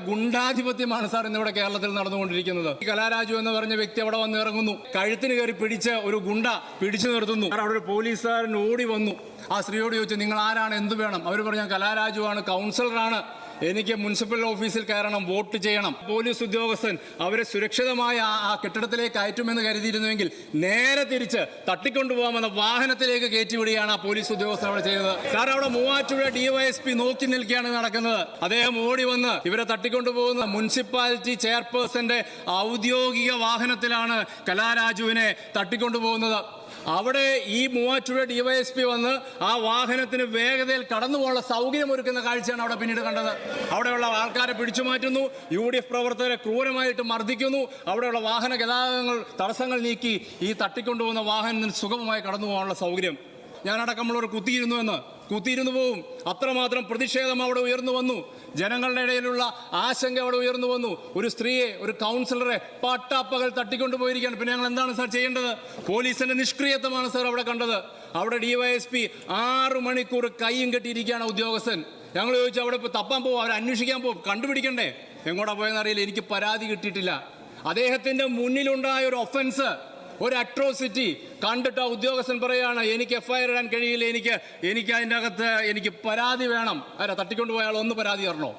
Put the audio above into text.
ഗുണ്ടാധിപത്യമാണ് sir ഇന്നിവിടെ കേരളത്തിൽ നടന്നുകൊണ്ടിരിക്കുന്നത്. കലാരാജു എന്ന് പറഞ്ഞ വ്യക്തി അവിടെ വന്ന് ഇറങ്ങുന്നു, കഴുത്തിന് കയറി പിടിച്ച് ഒരു ഗുണ്ട പിടിച്ചു നിർത്തുന്നു. അവിടെ ഒരു പോലീസുകാരൻ ഓടി വന്നു, ആ സ്ത്രീയോട് ചോദിച്ചു, നിങ്ങൾ ആരാണ്, എന്ത് വേണം? അവർ പറഞ്ഞു, കലാരാജു ആണ്, കൗൺസിലറാണ്, എനിക്ക് മുനിസിപ്പൽ ഓഫീസിൽ കയറണം, വോട്ട് ചെയ്യണം. പോലീസ് ഉദ്യോഗസ്ഥൻ അവരെ സുരക്ഷിതമായ ആ കെട്ടിടത്തിലേക്ക് അയറ്റുമെന്ന് കരുതിയിരുന്നുവെങ്കിൽ നേരെ തിരിച്ച് തട്ടിക്കൊണ്ടുപോകാമെന്ന വാഹനത്തിലേക്ക് കയറ്റിവിടുകയാണ് ആ പോലീസ് ഉദ്യോഗസ്ഥൻ അവിടെ ചെയ്തത്. സാർ, അവിടെ മൂവാറ്റുപുഴ DYSP നോക്കി നിൽക്കുകയാണ് നടക്കുന്നത്. അദ്ദേഹം ഓടി വന്ന് ഇവരെ തട്ടിക്കൊണ്ടുപോകുന്ന മുനിസിപ്പാലിറ്റി ചെയർപേഴ്സന്റെ ഔദ്യോഗിക വാഹനത്തിലാണ് കലാരാജുവിനെ തട്ടിക്കൊണ്ടുപോകുന്നത്. അവിടെ ഈ മൂവാറ്റുപുഴ DYSP വന്ന് ആ വാഹനത്തിന് വേഗതയിൽ കടന്നു പോകാനുള്ള സൗകര്യമൊരുക്കുന്ന കാഴ്ചയാണ് അവിടെ പിന്നീട് കണ്ടത്. അവിടെയുള്ള ആൾക്കാരെ പിടിച്ചു മാറ്റുന്നു, UDF പ്രവർത്തകരെ ക്രൂരമായിട്ട് മർദ്ദിക്കുന്നു, അവിടെയുള്ള വാഹന ഗതാഗതങ്ങൾ തടസ്സങ്ങൾ നീക്കി ഈ തട്ടിക്കൊണ്ടുപോകുന്ന വാഹനത്തിന് സുഗമമായി കടന്നു പോകാനുള്ള സൗകര്യം. ഞാനടക്കമുള്ളവർ കുത്തിയിരുന്നു പോവും. അത്രമാത്രം പ്രതിഷേധം അവിടെ ഉയർന്നു വന്നു. ജനങ്ങളുടെ ഇടയിലുള്ള ആശങ്ക അവിടെ ഉയർന്നു വന്നു. ഒരു സ്ത്രീയെ, ഒരു കൗൺസിലറെ പട്ടാപ്പകൽ തട്ടിക്കൊണ്ടുപോയിരിക്കുകയാണ്. പിന്നെ ഞങ്ങൾ എന്താണ് സാർ ചെയ്യേണ്ടത്? പോലീസിന്റെ നിഷ്ക്രിയത്വമാണ് സാർ അവിടെ കണ്ടത്. അവിടെ DYSP 6 മണിക്കൂർ കൈയും കെട്ടിയിരിക്കുകയാണ് ഉദ്യോഗസ്ഥൻ. ഞങ്ങൾ ചോദിച്ചു, അവിടെ ഇപ്പോൾ തപ്പാൻ പോവും, അവരെ അന്വേഷിക്കാൻ പോവും, കണ്ടുപിടിക്കണ്ടേ? എങ്ങോട്ടാ പോയെന്ന് അറിയില്ല. എനിക്ക് പരാതി കിട്ടിയിട്ടില്ല. അദ്ദേഹത്തിന്റെ മുന്നിലുണ്ടായ ഒരു ഒഫൻസ്, ഒരു അട്രോസിറ്റി കണ്ടിട്ട് ആ ഉദ്യോഗസ്ഥൻ പറയാണ്, എനിക്ക് FIR ഇടാൻ കഴിയില്ല, എനിക്ക് അതിൻ്റെ അകത്ത് എനിക്ക് പരാതി വേണം. തട്ടിക്കൊണ്ടുപോയാൽ ഒന്ന് പരാതി തരണോ?